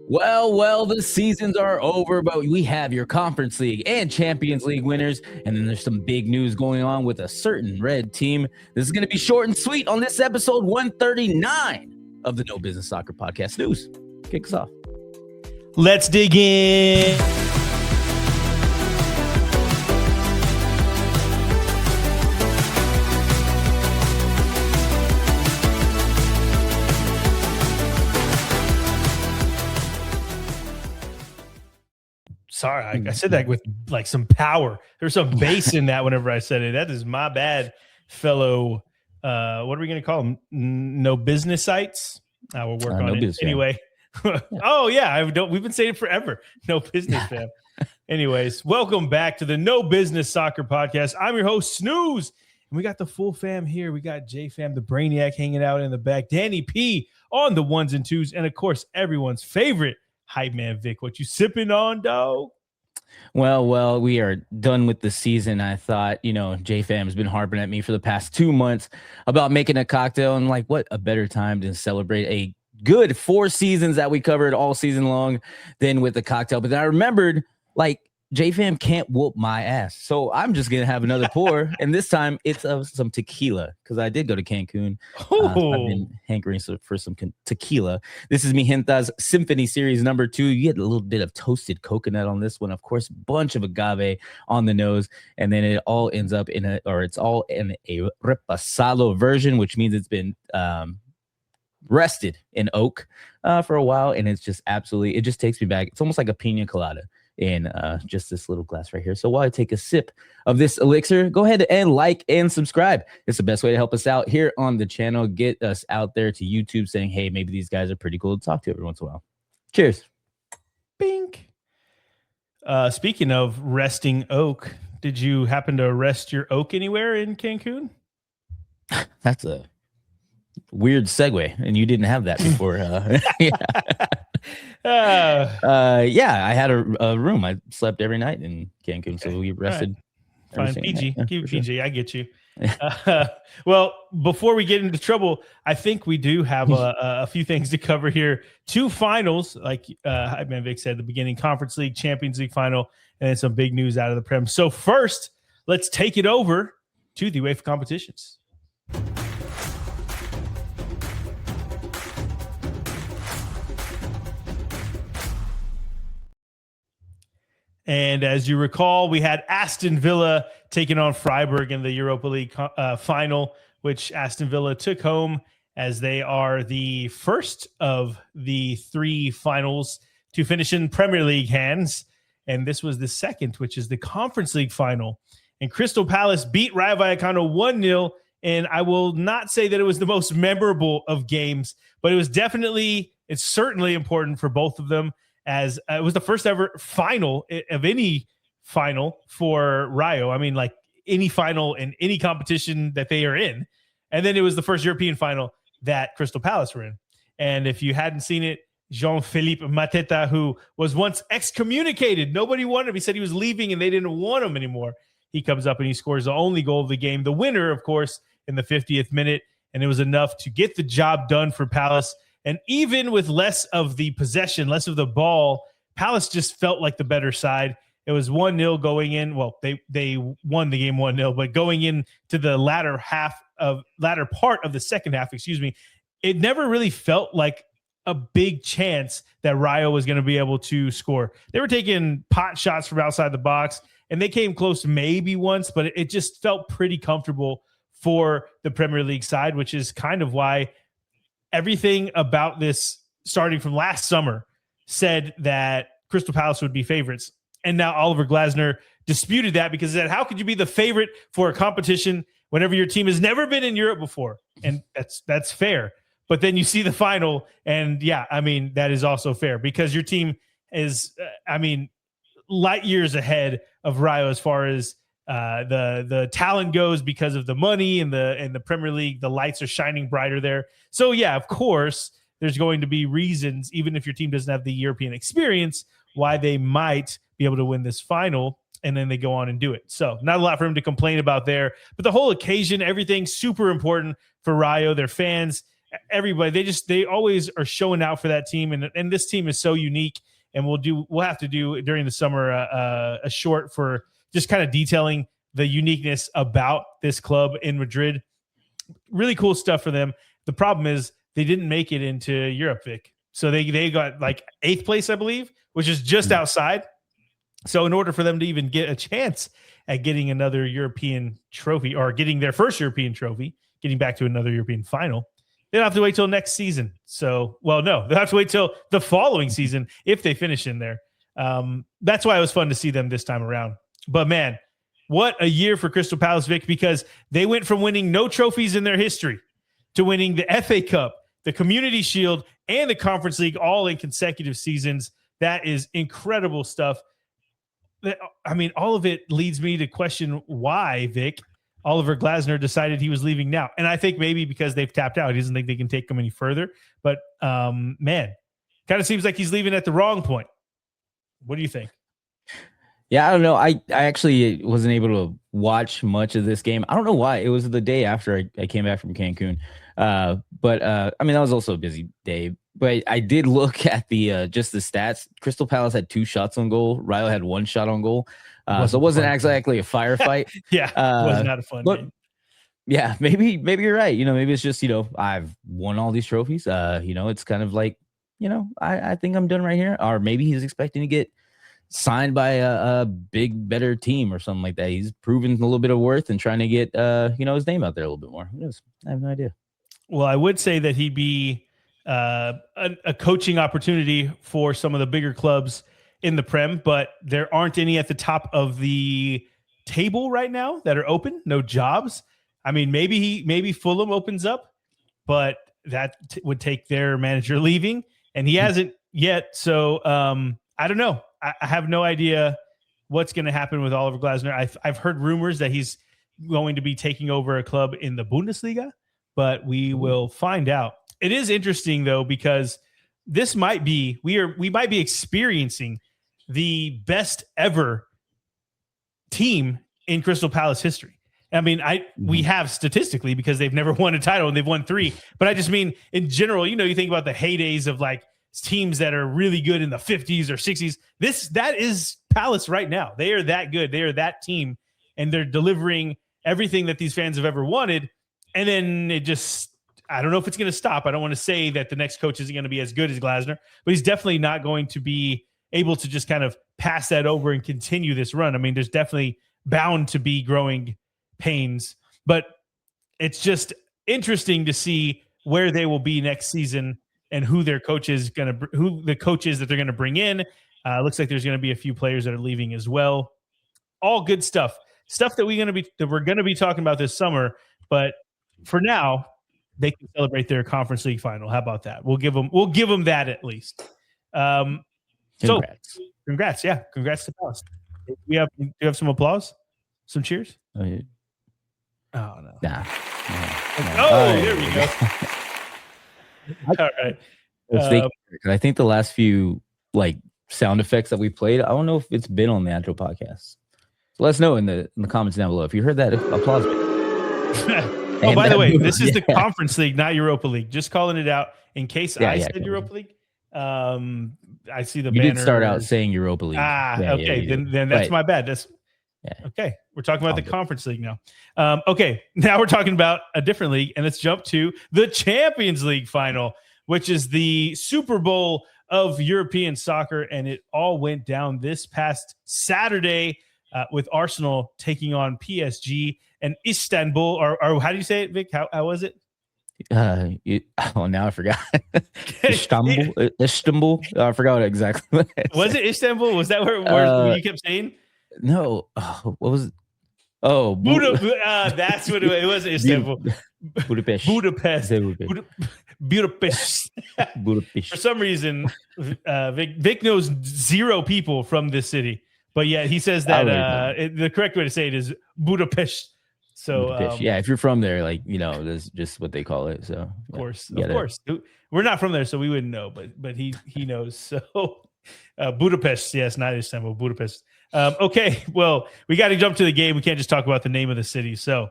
Well, the seasons are over, but we have your Conference League and Champions League winners, and then there's some big news going on with a certain red team. This is going to be short and sweet on this episode 139 of the No Business Soccer Podcast News. Kick us off. Let's dig in. Sorry, I said that with like some power. There's some bass in that whenever I said it. That is my bad, fellow. What are we going to call them? No business sites. I will work on it anyway. Oh yeah, we've been saying it forever. No business, fam. Anyways, welcome back to the No Business Soccer Podcast. I'm your host, Snooze, and we got the full fam here. We got J Fam, the Brainiac, hanging out in the back. Danny P on the ones and twos, and of course, everyone's favorite hype man, Vic. What you sipping on, dog? Well, we are done with the season. I thought, J-Fam has been harping at me for the past 2 months about making a cocktail, and like, what a better time to celebrate a good 4 seasons that we covered all season long than with the cocktail. But then I remembered, like, J-Fam can't whoop my ass, so I'm just gonna have another pour, and this time it's of some tequila because I did go to Cancun. So I've been hankering for some tequila. This is Mi Genta's Symphony Series number 2. You get a little bit of toasted coconut on this one, of course, bunch of agave on the nose, and then it all ends up it's all in a reposado version, which means it's been rested in oak for a while, and it's just it just takes me back. It's almost like a pina colada in just this little glass right here. So while I take a sip of this elixir, go ahead and like and subscribe. It's the best way to help us out here on the channel. Get us out there to YouTube saying, hey, maybe these guys are pretty cool to talk to every once in a while. Cheers. Bink. Speaking of resting oak, did you happen to rest your oak anywhere in Cancun? That's a weird segue, and you didn't have that before. I had a room. I slept every night in Cancun, so we rested. Right. Fine, PG, yeah, keep PG. Sure. I get you. Yeah. Well, before we get into trouble, I think we do have a few things to cover here. 2 finals, like Hype Man Vic said at the beginning: Conference League, Champions League final, and then some big news out of the Prem. So first, let's take it over to the UEFA competitions. And as you recall, we had Aston Villa taking on Freiburg in the Europa League final, which Aston Villa took home as they are the first of the 3 finals to finish in Premier League hands. And this was the second, which is the Conference League final. And Crystal Palace beat Rayo Vallecano 1-0. And I will not say that it was the most memorable of games, but it's certainly important for both of them, as it was the first ever final of any final for Rayo. I mean, like any final in any competition that they are in. And then it was the first European final that Crystal Palace were in. And if you hadn't seen it, Jean-Philippe Mateta, who was once excommunicated, nobody wanted him. He said he was leaving and they didn't want him anymore. He comes up and he scores the only goal of the game. The winner, of course, in the 50th minute. And it was enough to get the job done for Palace. And even with less of the possession, less of the ball, Palace just felt like the better side. It was 1-0 going in. Well, they won the game 1-0, but going into the latter part of the second half, it never really felt like a big chance that Rayo was going to be able to score. They were taking pot shots from outside the box, and they came close maybe once, but it just felt pretty comfortable for the Premier League side, which is kind of why everything about this, starting from last summer, said that Crystal Palace would be favorites. And now Oliver Glasner disputed that because he said, how could you be the favorite for a competition whenever your team has never been in Europe before? And that's fair. But then you see the final, and that is also fair because your team is, light years ahead of Rayo as far as the talent goes because of the money and the Premier League. The lights are shining brighter there. So yeah, of course, there's going to be reasons, even if your team doesn't have the European experience, why they might be able to win this final, and then they go on and do it. So not a lot for him to complain about there, but the whole occasion, everything super important for Rayo, their fans. everybody, they always are showing out for that team, and this team is so unique. And we'll have to do during the summer a short for just kind of detailing the uniqueness about this club in Madrid. Really cool stuff for them. The problem is they didn't make it into Europe, Vic. So they got like 8th place, I believe, which is just outside. So in order for them to even get a chance at getting another European trophy or getting their first European trophy, getting back to another European final, they'll have to wait till next season. So, well, no, they'll have to wait till the following season if they finish in there. That's why it was fun to see them this time around. But man, what a year for Crystal Palace, Vic, because they went from winning no trophies in their history to winning the FA Cup, the Community Shield, and the Conference League all in consecutive seasons. That is incredible stuff. I mean, all of it leads me to question why, Vic, Oliver Glasner decided he was leaving now. And I think maybe because they've tapped out. He doesn't think they can take him any further. But, man, kind of seems like he's leaving at the wrong point. What do you think? Yeah, I don't know. I actually wasn't able to watch much of this game. I don't know why. It was the day after I came back from Cancun. But I mean, that was also a busy day. But I did look at the just the stats. Crystal Palace had 2 shots on goal. Rayo had 1 shot on goal. So it wasn't exactly a firefight. Yeah, it was not a fun game. Yeah, maybe you're right. Maybe it's just, I've won all these trophies. It's kind of like, I think I'm done right here. Or maybe he's expecting to get signed by a big, better team or something like that. He's proven a little bit of worth and trying to get, his name out there a little bit more. Who knows? I have no idea. Well, I would say that he'd be a coaching opportunity for some of the bigger clubs in the Prem, but there aren't any at the top of the table right now that are open. No jobs. I mean, maybe Fulham opens up, but that would take their manager leaving, and he hasn't yet. So I don't know. I have no idea what's going to happen with Oliver Glasner. I've heard rumors that he's going to be taking over a club in the Bundesliga, but we will find out. It is interesting though, because this might be, we might be experiencing the best ever team in Crystal Palace history. I mean, we have statistically, because they've never won a title and they've won 3, but I just mean in general, you think about the heydays of like teams that are really good in the 50s or 60s. That is Palace right now. They are that good. They are that team, and they're delivering everything that these fans have ever wanted. And then I don't know if it's going to stop. I don't want to say that the next coach isn't going to be as good as Glasner, but he's definitely not going to be able to just kind of pass that over and continue this run. I mean, there's definitely bound to be growing pains, but it's just interesting to see where they will be next season and who the coach is that they're going to bring in. Looks like there's going to be a few players that are leaving as well. All good stuff that we're going to be talking about this summer. But for now, they can celebrate their Conference League final. How about that? We'll give them that at least. Congrats. Congrats. Yeah. Congrats to Palace. Do you have some applause? Some cheers? Oh, yeah. Oh no. Nah. There we go. All right. I think the last few sound effects that we played, I don't know if it's been on the actual podcast. So let us know in the comments down below if you heard that applause. By the way, this is the Conference League, not Europa League. Just calling it out in case I said Europa League. I see the banner. You did start out saying Europa League. Okay. Then that's my bad. Okay. We're talking about the Conference League now. Okay. Now we're talking about a different league, and let's jump to the Champions League final, which is the Super Bowl of European soccer. And it all went down this past Saturday with Arsenal taking on PSG and Istanbul, or how do you say it, Vic? How was it? Now I forgot. Istanbul. I forgot exactly. Was it Istanbul? Was that where you kept saying? No. What was it? Oh, that's what it was. Istanbul. Budapest. Budapest. For some reason, Vic knows 0 people from this city, but yet he says that the correct way to say it is Budapest. So if you're from there, that's just what they call it. So of course, we're not from there, so we wouldn't know. But he knows. So Budapest, yes, not Istanbul, Budapest. Okay, well, we got to jump to the game. We can't just talk about the name of the city. So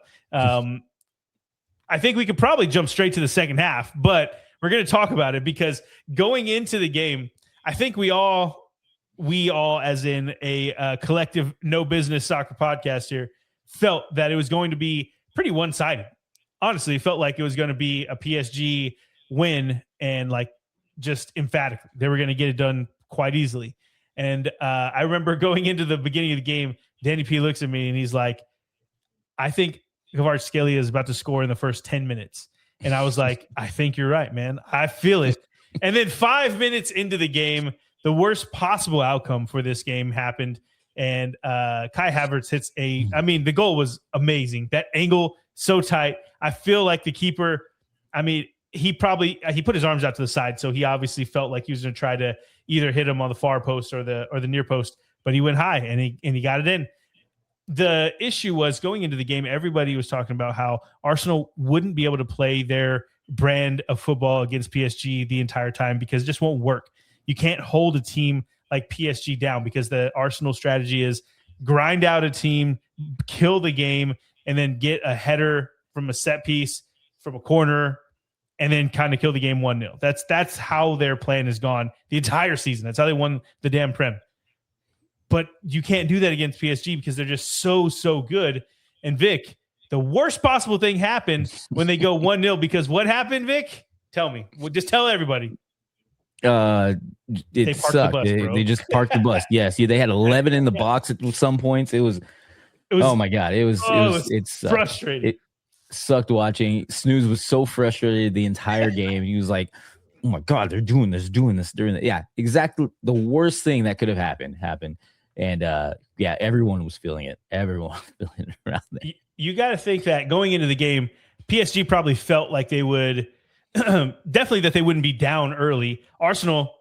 I think we could probably jump straight to the second half, but we're going to talk about it because going into the game, I think we all as in a collective no business soccer podcast here, felt that it was going to be pretty one-sided. Honestly, it felt like it was going to be a PSG win and like just emphatically. They were going to get it done quite easily. And I remember going into the beginning of the game, Danny P looks at me and he's like, I think Kvaratskhelia is about to score in the first 10 minutes. And I was like, I think you're right, man. I feel it. And then 5 minutes into the game, the worst possible outcome for this game happened. And Kai Havertz hits the goal was amazing. That angle, so tight. I feel like the keeper, he put his arms out to the side. So he obviously felt like he was going to try to either hit him on the far post or the near post, but he went high and he got it in. The issue was going into the game, everybody was talking about how Arsenal wouldn't be able to play their brand of football against PSG the entire time because it just won't work. You can't hold a team like PSG down because the Arsenal strategy is grind out a team, kill the game, and then get a header from a set piece, from a corner, and then kind of kill the game 1-0. That's how their plan has gone the entire season. That's how they won the damn Prem. But you can't do that against PSG because they're just so good. And Vic, the worst possible thing happened when they go 1-0 because what happened, Vic? Tell me. Well, just tell everybody. It sucked. They just parked the bus. Yes, they had 11 in the box at some points. It was oh my god, it frustrating. It sucked watching. Snooze was so frustrated the entire game. He was like, "Oh my god, they're doing this during that." Yeah, exactly. The worst thing that could have happened. And everyone was feeling it. Everyone was feeling it around there. You got to think that going into the game, PSG probably felt like they would definitely that they wouldn't be down early. Arsenal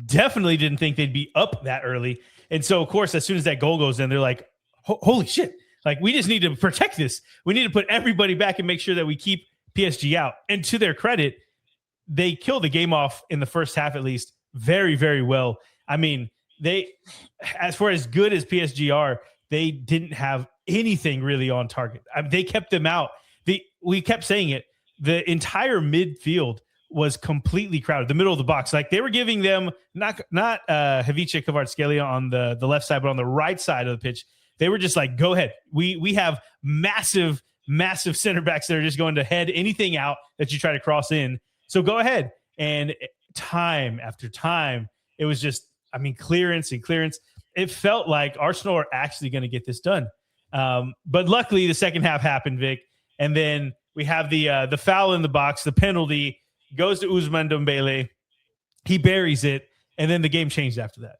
definitely didn't think they'd be up that early. And so, of course, as soon as that goal goes in, they're like, holy shit. Like, we just need to protect this. We need to put everybody back and make sure that we keep PSG out. And to their credit, they killed the game off in the first half, at least, very, very well. They, as far as good as PSG are, they didn't have anything really on target. They kept them out. We kept saying it. The entire midfield was completely crowded. The middle of the box, like they were giving them not Havica Kvaratskhelia on the left side, but on the right side of the pitch, they were just like, "Go ahead. We have massive center backs that are just going to head anything out that you try to cross in. So go ahead." And time after time, it was just. Clearance. It felt like Arsenal are actually going to get this done. But luckily, the second half happened, Vic. And then we have the foul in the box. The penalty goes to Ousmane Dembele. He buries it. And then the game changed after that.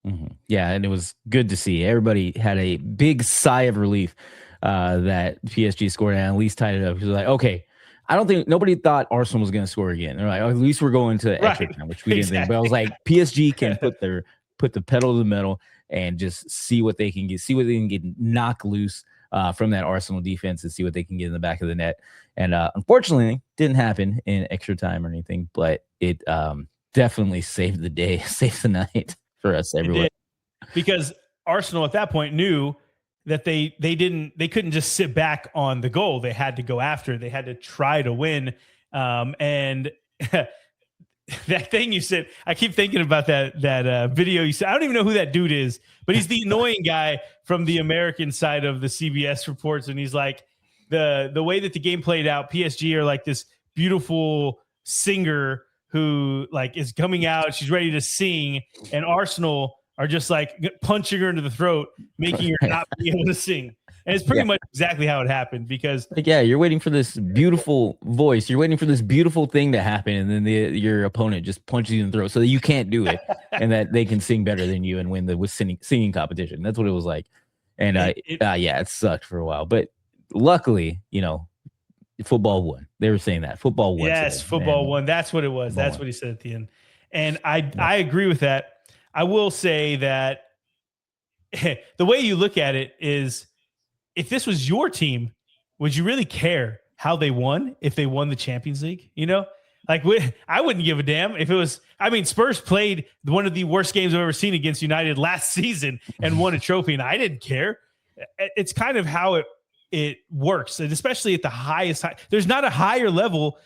Mm-hmm. Yeah, and it was good to see. Everybody had a big sigh of relief that PSG scored and at least tied it up. It was like, okay, I don't think nobody thought Arsenal was going to score again. They're like, oh, at least we're going to extra time, which we didn't think. But I was like, PSG can put the pedal to the metal and just see what they can get, knock loose from that Arsenal defense and see what they can get in the back of the net. And unfortunately, didn't happen in extra time or anything, but it definitely saved the day, saved the night for us everywhere. Because Arsenal at that point knew that they couldn't just sit back on the goal. They had to go after it. They had to try to win. And that thing you said, I keep thinking about that video you said. I don't even know who that dude is, but he's the annoying guy from the American side of the CBS reports. And he's like, the way that the game played out, PSG are like this beautiful singer who like is coming out. She's ready to sing, and Arsenal are just like punching her into the throat, making her not be able to sing. And it's pretty much exactly how it happened because you're waiting for this beautiful voice. You're waiting for this beautiful thing to happen. And then your opponent just punches you in the throat so that you can't do it and that they can sing better than you and win the singing competition. That's what it was like. And it sucked for a while, but luckily, football won. They were saying that football won. Yes. Today. Football won. That's what it was. That's what he said at the end. And I agree with that. I will say that the way you look at it is if this was your team, would you really care how they won if they won the Champions League? Like I wouldn't give a damn if it was. Spurs played one of the worst games I've ever seen against United last season and won a trophy, and I didn't care. It's kind of how it it works, and especially at the highest high. There's not a higher level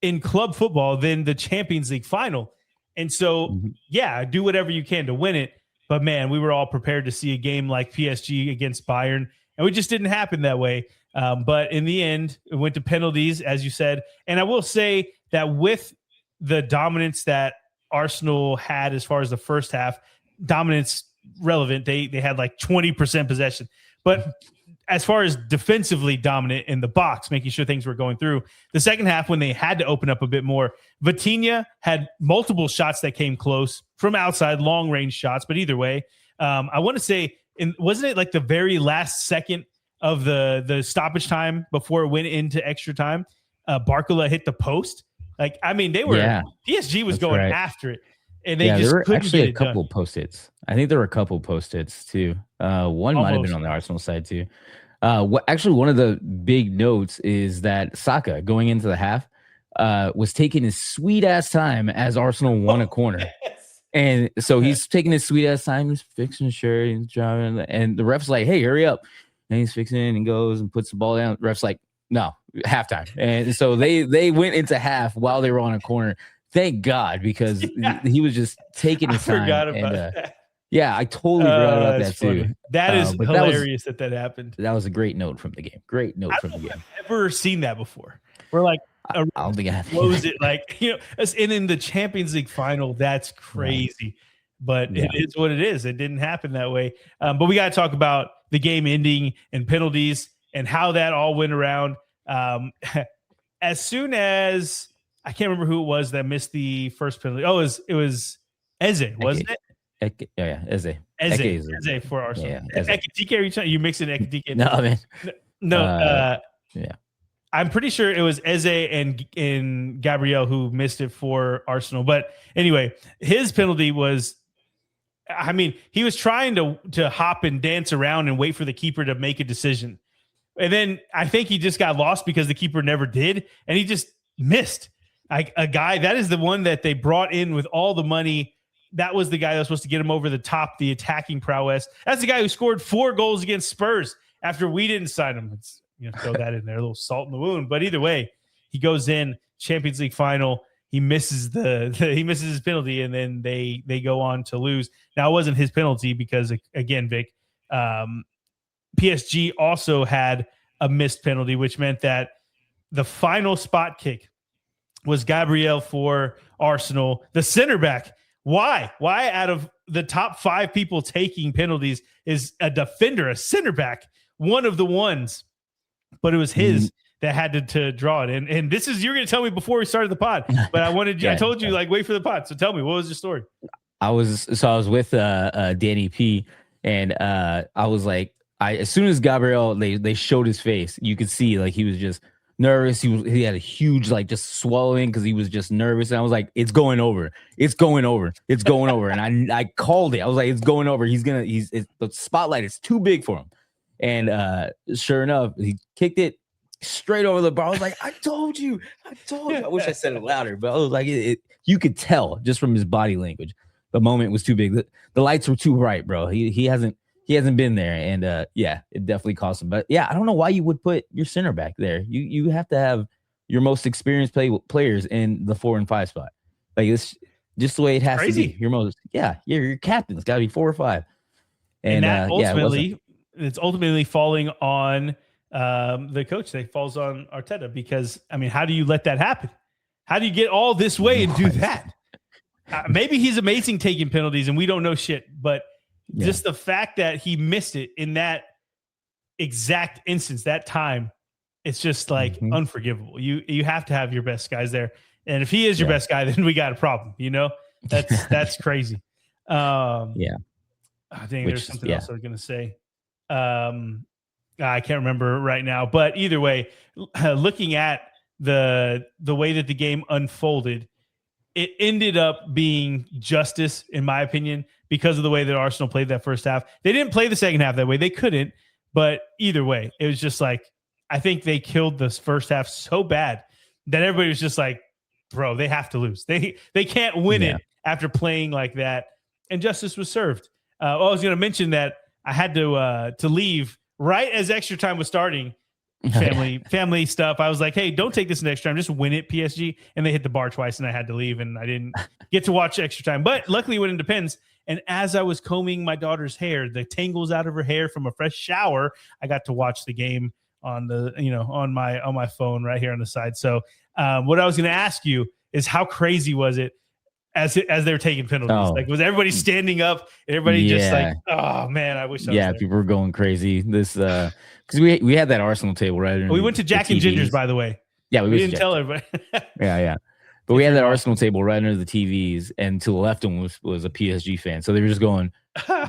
in club football than the Champions League final. And so, yeah, do whatever you can to win it. But man, we were all prepared to see a game like PSG against Bayern, and it just didn't happen that way. But in the end, it went to penalties, as you said. And I will say that with the dominance that Arsenal had as far as the first half, dominance relevant, they had like 20% possession. But as far as defensively dominant in the box, making sure things were going through, the second half when they had to open up a bit more, Vitinha had multiple shots that came close from outside, long range shots. But either way, I want to say, wasn't it like the very last second of the stoppage time before it went into extra time? Barcola hit the post. Like, I mean, PSG was going after it, and they just there were couldn't actually get a couple post-its. I think there were a couple post-its too. One might have been on the Arsenal side too. Actually, one of the big notes is that Saka going into the half was taking his sweet ass time as Arsenal won a corner. Yes. And so he's taking his sweet ass time, he's fixing his shirt, he's driving, and the ref's like, hey, hurry up. And he's fixing it and goes and puts the ball down. The ref's like, no, halftime. And so they went into half while they were on a corner. Thank God, because he was just taking his time. I forgot about that. Yeah, I totally forgot about that funny. too. That is hilarious that happened. That was a great note from the game. Great note from the game. I've never seen that before. We're like, I don't think I have. Close it, like, you know, and in the Champions League final, that's crazy. But it is what it is. It didn't happen that way. But we got to talk about the game ending and penalties and how that all went around. As soon as I can't remember who it was that missed the first penalty. Oh, it was Eze, wasn't it? Eze for Arsenal. Yeah, Ekitike, you mixing Ekitike? No, man. No. I'm pretty sure it was Eze and Gabriel who missed it for Arsenal. But anyway, his penalty was, I mean, he was trying to hop and dance around and wait for the keeper to make a decision. And then I think he just got lost because the keeper never did. And he just missed. Like a guy, that is the one that they brought in with all the money. That was the guy that was supposed to get him over the top, the attacking prowess. That's the guy who scored 4 goals against Spurs after we didn't sign him. It's, you know, throw that in there, a little salt in the wound. But either way, he goes in Champions League final. He misses he misses his penalty, and then they go on to lose. Now, it wasn't his penalty because, again, Vic, PSG also had a missed penalty, which meant that the final spot kick was Gabriel for Arsenal, the center back. Why out of the top 5 people taking penalties is a defender, a center back, one of the ones, but it was his that had to draw it. And this is, you're going to tell me before we started the pod, but I told you, like, wait for the pod. So tell me, what was the story? I was with Danny P, and I was like, as soon as Gabriel, they showed his face, you could see like he was just nervous. He had a huge, like, just swallowing because he was just nervous. And I was like, it's going over. It's going over. It's going over. And I called it. I was like, it's going over. The spotlight is too big for him. And sure enough, he kicked it straight over the bar. I was like, I told you. I wish I said it louder, but I was like, you could tell just from his body language. The moment was too big. The lights were too bright, bro. He hasn't been there, and it definitely cost him. But yeah, I don't know why you would put your center back there. You have to have your most experienced players in the 4 and 5 spot. Like, it's just the way it has to be. Your captain's got to be 4 or 5. And that it's ultimately falling on the coach. It falls on Arteta because, I mean, how do you let that happen? How do you get all this way and do that? Maybe he's amazing taking penalties, and we don't know shit, but just the fact that he missed it in that exact instance, that time, it's just like unforgivable. You have to have your best guys there. And if he is your best guy, then we got a problem, you know? That's crazy. I think there's something else I was going to say. I can't remember right now, but either way, looking at the way that the game unfolded, it ended up being justice, in my opinion, because of the way that Arsenal played that first half. They didn't play the second half that way. They couldn't. But either way, it was just like, I think they killed this first half so bad that everybody was just like, bro, they have to lose. They can't win it after playing like that. And justice was served. I was going to mention that I had to leave right as extra time was starting family stuff. I was like, hey, don't take this in extra time. Just win it, PSG. And they hit the bar twice, and I had to leave, and I didn't get to watch extra time. But luckily, when it depends. And as I was combing my daughter's hair, the tangles out of her hair from a fresh shower, I got to watch the game on the on my phone right here on the side. So what I was going to ask you is, how crazy was it as they were taking penalties? Oh. Like, was everybody standing up? Everybody just like, oh man, I wish. I was there. People were going crazy. This because we had that Arsenal table right. We went to Jack and Ginger's, by the way. Yeah, we didn't tell everybody. yeah. But we had that Arsenal table right under the TVs, and to the left of them was a PSG fan. So they were just going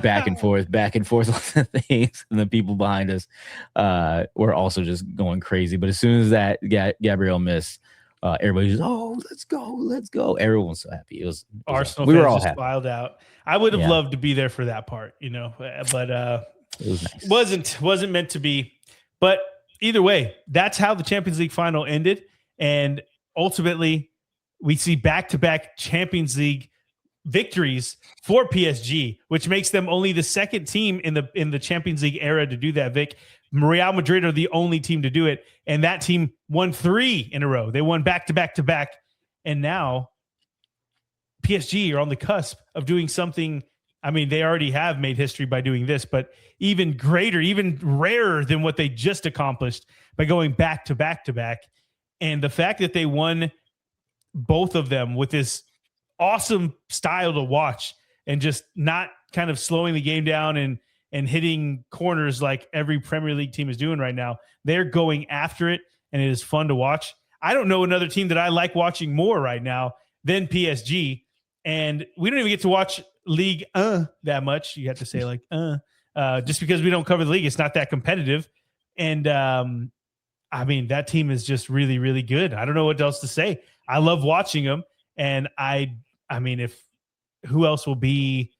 back and forth on things, and the people behind us were also just going crazy. But as soon as that Gabriel missed, everybody was, oh, let's go. Everyone was so happy. It was Arsenal we fans were all just happy. filed out. I would have loved to be there for that part, but it was nice. wasn't meant to be. But either way, that's how the Champions League final ended, and ultimately we see back-to-back Champions League victories for PSG, which makes them only the second team in the Champions League era to do that. Vic, Real Madrid are the only team to do it, and that team won 3 in a row. They won back-to-back-to-back, and now PSG are on the cusp of doing something. I mean, they already have made history by doing this, but even greater, even rarer than what they just accomplished by going back-to-back-to-back. And the fact that they won both of them with this awesome style to watch, and just not kind of slowing the game down and hitting corners like every Premier League team is doing right now. They're going after it, and it is fun to watch. I don't know another team that I like watching more right now than PSG, and we don't even get to watch League that much. You have to say like just because we don't cover the league. It's not that competitive, and I mean, that team is just really, really good. I don't know what else to say. I love watching them, and I mean, who else will be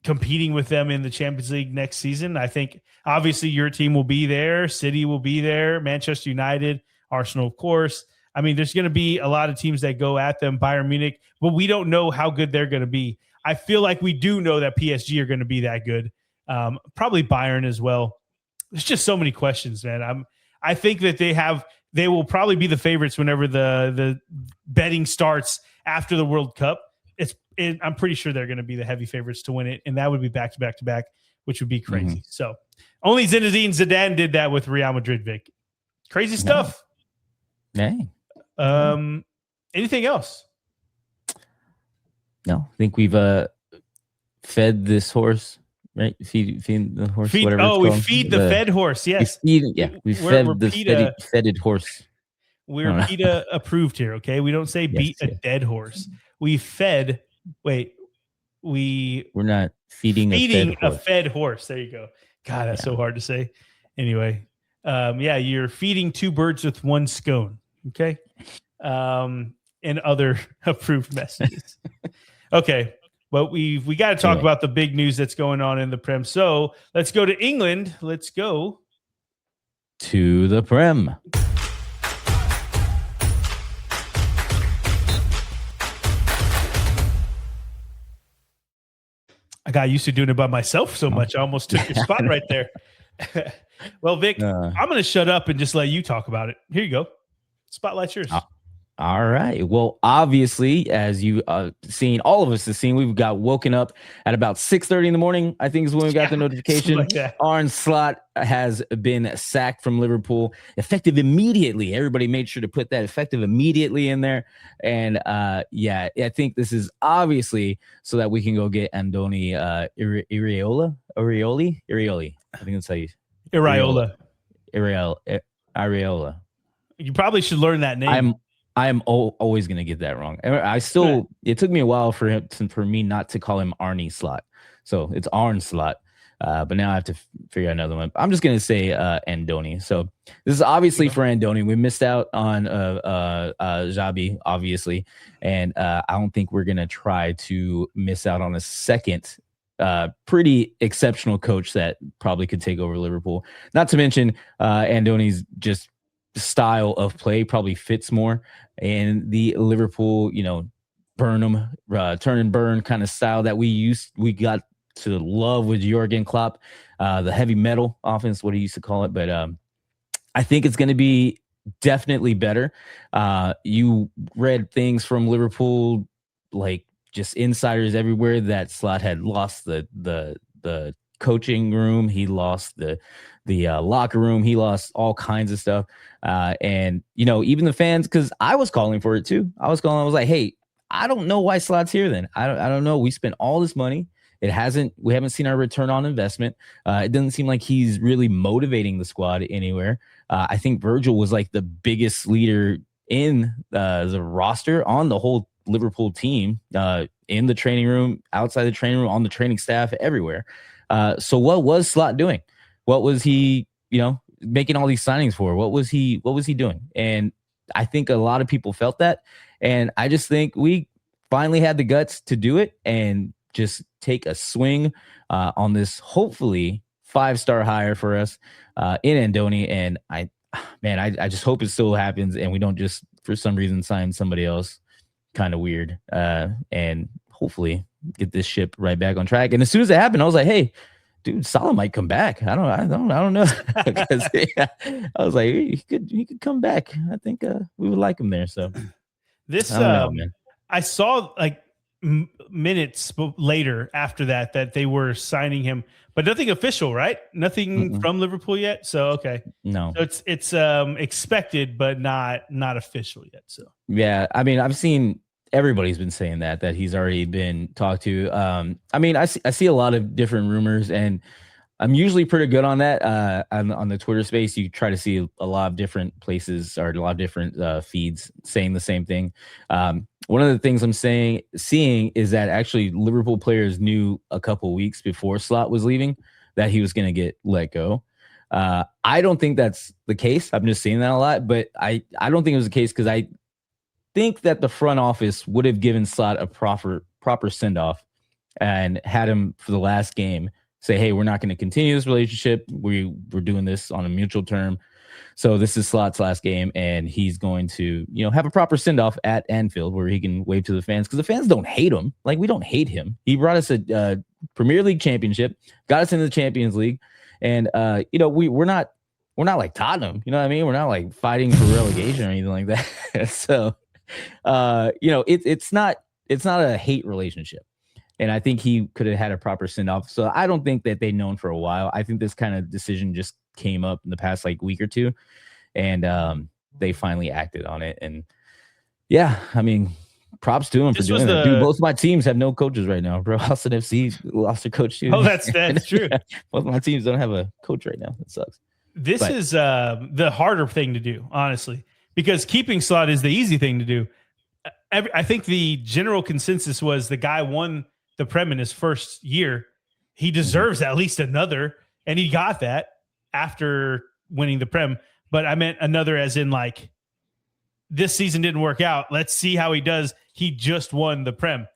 competing with them in the Champions League next season? I think obviously your team will be there, City will be there, Manchester United, Arsenal, of course. I mean, there's going to be a lot of teams that go at them, Bayern Munich, but we don't know how good they're going to be. I feel like we do know that PSG are going to be that good. Probably Bayern as well. There's just so many questions, man. I think that they will probably be the favorites whenever the betting starts after the World Cup. I'm pretty sure they're going to be the heavy favorites to win it, and that would be back to back to back, which would be crazy. Mm-hmm. So only Zinedine Zidane did that with Real Madrid, Vic. Crazy stuff. Hey. Anything else? No, I think we've fed this horse. Right, feed the horse. We feed the fed horse. Yes, we fed the feted horse. We're PETA approved here. Okay, we don't say beat a dead horse. We fed. We're not feeding a fed horse. There you go. God, that's so hard to say. Anyway, you're feeding 2 birds with 1 scone. Okay, and other approved messages. Okay. But we got to talk about the big news that's going on in the Prem. So let's go to England. Let's go to the Prem. I got used to doing it by myself so much. I almost took your spot right there. Well, Vic, I'm going to shut up and just let you talk about it. Here you go. Spotlight's yours. All right. Well, obviously, as you seen, all of us have seen, we've got woken up at about 6:30 in the morning. I think is when we got the notification. Like Arne Slot has been sacked from Liverpool, effective immediately. Everybody made sure to put that effective immediately in there. And I think this is obviously so that we can go get Andoni Iraola. I think that's how you Iraola. You probably should learn that name. I am always going to get that wrong. It took me a while for me not to call him Arne Slot. So it's Arne Slot. But now I have to figure out another one. I'm just going to say Andoni. So this is obviously for Andoni. We missed out on Xabi, obviously. And I don't think we're going to try to miss out on a second pretty exceptional coach that probably could take over Liverpool. Not to mention Andoni's just style of play probably fits more in the Liverpool, burn them, turn and burn kind of style that we got to love with Jurgen Klopp, the heavy metal offense, what he used to call it. But I think it's going to be definitely better. You read things from Liverpool, like just insiders everywhere, that Slot had lost the coaching room. He lost the locker room. He lost all kinds of stuff. And even the fans, because I was calling for it too. I was like, hey, I don't know why Slot's here. Then I don't know. We spent all this money. We haven't seen our return on investment. It doesn't seem like he's really motivating the squad anywhere. I think Virgil was like the biggest leader in the roster on the whole Liverpool team, in the training room, outside the training room, on the training staff, everywhere. So what was Slot doing? What was he, making all these signings for? What was he doing? And I think a lot of people felt that. And I just think we finally had the guts to do it and just take a swing on this, hopefully 5-star hire for us in Andoni. And I just hope it still happens and we don't just for some reason sign somebody else kind of weird, and hopefully get this ship right back on track. And as soon as it happened, I was like, hey, dude, Salah might come back. I don't know. Because I was like, he could come back. I think we would like him there. So this I saw like minutes later after that they were signing him, but nothing official, right? Nothing from Liverpool yet. So okay, no, so it's expected, but not official yet. So yeah, I mean, I've seen everybody's been saying that he's already been talked to. I mean, I see a lot of different rumors, and I'm usually pretty good on that. On the Twitter space, you try to see a lot of different places or a lot of different feeds saying the same thing. One of the things I'm seeing is that actually Liverpool players knew a couple weeks before Slot was leaving that he was going to get let go. I don't think that's the case. I'm just seeing that a lot, but I don't think it was the case because I think that the front office would have given Slot a proper send-off and had him for the last game say, hey, we're not going to continue this relationship. We're doing this on a mutual term. So this is Slot's last game, and he's going to, have a proper send-off at Anfield where he can wave to the fans, because the fans don't hate him. Like, we don't hate him. He brought us a Premier League championship, got us into the Champions League, and we're not like Tottenham. You know what I mean? We're not like fighting for relegation or anything like that. So, it's not a hate relationship. And I think he could have had a proper send-off. So I don't think that they've known for a while. I think this kind of decision just came up in the past like week or two, and they finally acted on it. And yeah, I mean, props to him for doing that. Dude, both of my teams have no coaches right now, bro. Austin FC lost their coach too. Oh, that's true. Both of my teams don't have a coach right now. It sucks. This is the harder thing to do, honestly, because keeping Slot is the easy thing to do. I think the general consensus was the guy won the Prem in his first year. He deserves at least another, and he got that after winning the Prem. But I meant another as in like, this season didn't work out. Let's see how he does. He just won the Prem.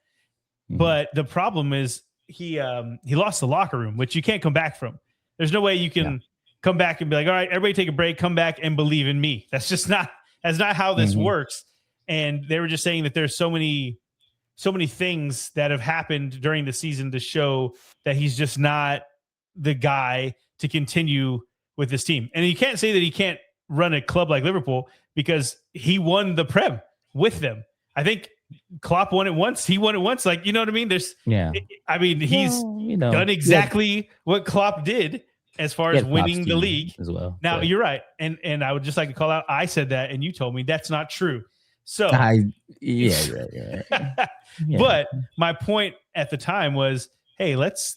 But the problem is he lost the locker room, which you can't come back from. There's no way you can come back and be like, all right, everybody take a break, come back and believe in me. That's not how this works. And they were just saying that there's so many things that have happened during the season to show that he's just not the guy to continue with this team. And you can't say that he can't run a club like Liverpool because he won the Prem with them. I think Klopp won it once. He won it once. Like, you know what I mean? He's done exactly what Klopp did as far as winning the league as well. Now, you're right. And I would just like to call out, I said that, and you told me that's not true. So you're right. Yeah. But my point at the time was, hey, let's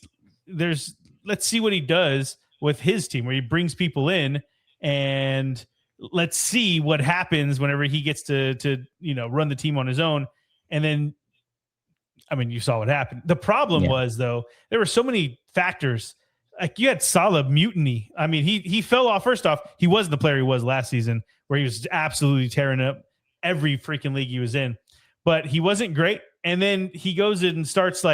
see what he does with his team, where he brings people in, and let's see what happens whenever he gets to run the team on his own. And then, I mean, you saw what happened. The problem was, though, there were so many factors. Like, you had Salah mutiny. I mean, he fell off. First off, he wasn't the player he was last season, where he was absolutely tearing up every freaking league he was in. But he wasn't great. And then he goes in and starts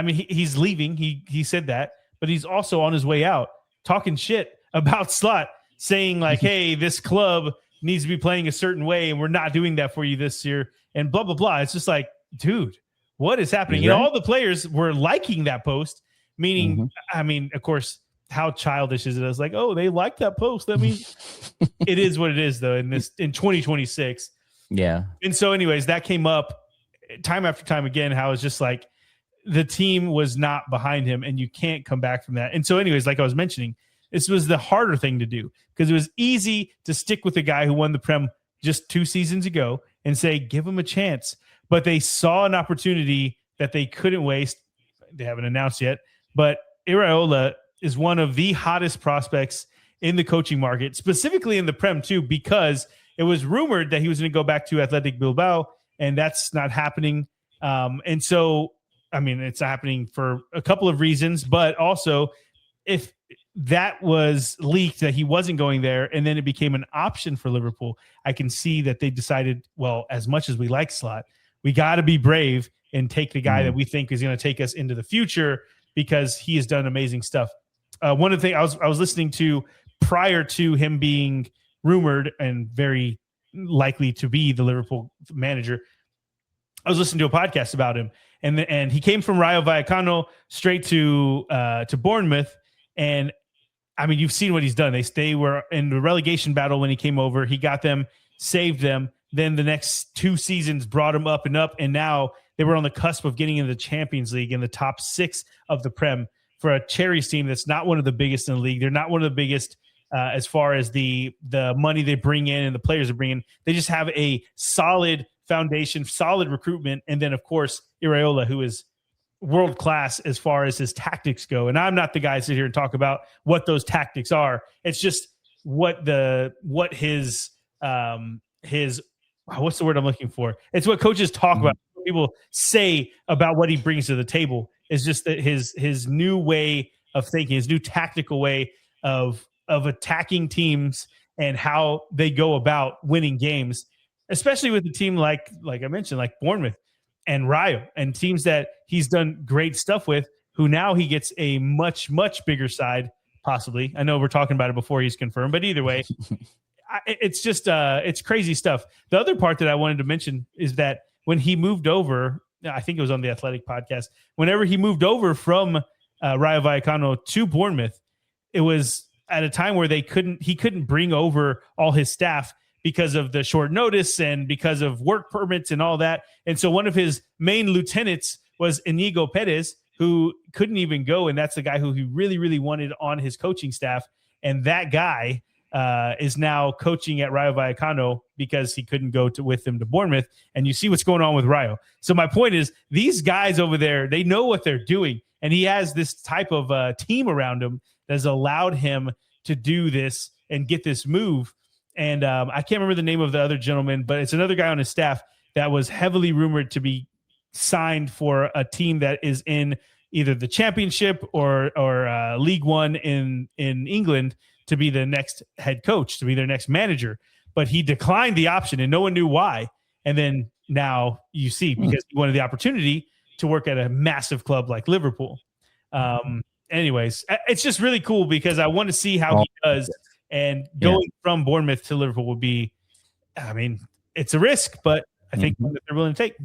he's leaving. He said that, but he's also on his way out talking shit about Slot, saying like, hey, this club needs to be playing a certain way, and we're not doing that for you this year, and blah, blah, blah. It's just like, dude, what is happening? All the players were liking that post, meaning, I mean, of course, how childish is it? I was like, oh, they like that post. That means it is what it is, though. In 2026, Yeah. And so, anyways, that came up time after time again. How it's just like the team was not behind him, and you can't come back from that. And so, anyways, like I was mentioning, this was the harder thing to do because it was easy to stick with the guy who won the Prem just 2 seasons ago and say, give him a chance. But they saw an opportunity that they couldn't waste. They haven't announced yet, but Iraola is one of the hottest prospects in the coaching market, specifically in the Prem too, because it was rumored that he was going to go back to Athletic Bilbao, and that's not happening. And so, I mean, it's happening for a couple of reasons, but also if that was leaked that he wasn't going there and then it became an option for Liverpool, I can see that they decided, well, as much as we like Slot, we got to be brave and take the guy that we think is going to take us into the future because he has done amazing stuff. One of the things I was listening to prior to him being rumored and very likely to be the Liverpool manager, I was listening to a podcast about him, and he came from Rayo Vallecano straight to Bournemouth, and I mean, you've seen what he's done. They were in the relegation battle when he came over. He got them, saved them. Then the next 2 seasons brought him up and up, and now they were on the cusp of getting into the Champions League in the top 6 of the Prem for a Cherries team that's not one of the biggest in the league. They're not one of the biggest as far as the money they bring in and the players they bring in. They just have a solid foundation, solid recruitment, and then, of course, Iraola, who is world-class as far as his tactics go. And I'm not the guy to sit here and talk about what those tactics are. It's just what his what's the word I'm looking for? It's what coaches talk about. What people say about what he brings to the table is just that his new way of thinking, his new tactical way of attacking teams and how they go about winning games, especially with a team like I mentioned, like Bournemouth and Rayo, and teams that he's done great stuff with, who now he gets a much, much bigger side, possibly. I know we're talking about it before he's confirmed, but either way, it's just it's crazy stuff. The other part that I wanted to mention is that when he moved over, I think it was on the Athletic podcast, whenever he moved over from Rayo Vallecano to Bournemouth, it was at a time where he couldn't bring over all his staff because of the short notice and because of work permits and all that. And so one of his main lieutenants was Inigo Perez, who couldn't even go. And that's the guy who he really, really wanted on his coaching staff. And that guy is now coaching at Rayo Vallecano because he couldn't go with them to Bournemouth. And you see what's going on with Rayo. So my point is, these guys over there, they know what they're doing. And he has this type of team around him that has allowed him to do this and get this move. And I can't remember the name of the other gentleman, but it's another guy on his staff that was heavily rumored to be signed for a team that is in either the Championship or League One in England to be the next head coach, to be their next manager. But he declined the option, and no one knew why. And then now you see, because he wanted the opportunity to work at a massive club like Liverpool. Anyways, it's just really cool because I want to see how he does. And going from Bournemouth to Liverpool would be, I mean, it's a risk, but I think that they're willing to take.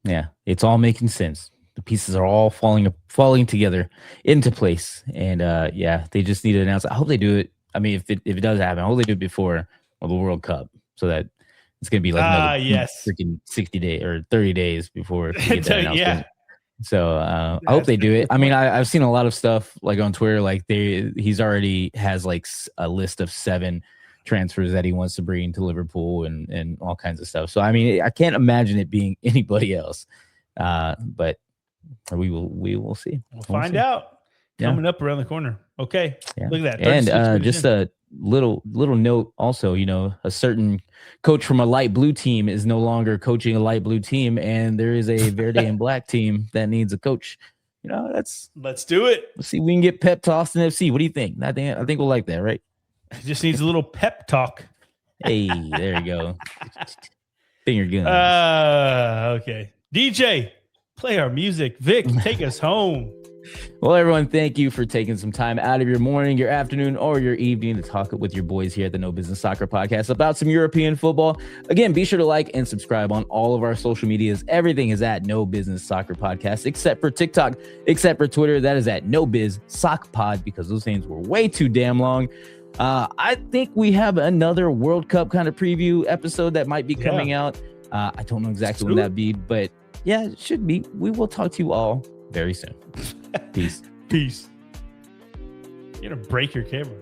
Yeah, it's all making sense. The pieces are all falling together into place. And they just need to announce it. I hope they do it. I mean, if it does happen, I hope they do it before the World Cup, so that it's going to be like another freaking 60 days or 30 days before they get that announcement. So I hope they do it. I mean, I've seen a lot of stuff like on Twitter, like he's already has like a list of 7 transfers that he wants to bring to Liverpool and all kinds of stuff. So I mean, I can't imagine it being anybody else. But we will see. We'll find out. Coming up around the corner. Okay, look at that. And just a little note also, a certain coach from a light blue team is no longer coaching a light blue team, and there is a Verde and black team that needs a coach. Let's do it. Let's see if we can get pep to Austin FC. What do you think? I think we'll like that, right? It just needs a little pep talk. Hey, there you go. Finger guns. Okay. DJ, play our music. Vic, take us home. Well, everyone, thank you for taking some time out of your morning, your afternoon, or your evening to talk with your boys here at the No Business Soccer Podcast about some European football. Again, be sure to like and subscribe on all of our social medias. Everything is at No Business Soccer Podcast, except for TikTok, except for Twitter. That is at No Biz Sock Pod, because those names were way too damn long. I think we have another World Cup kind of preview episode that might be coming out. I don't know exactly when that'd be, but yeah, it should be. We will talk to you all very soon. Peace. Peace. You're going to break your camera.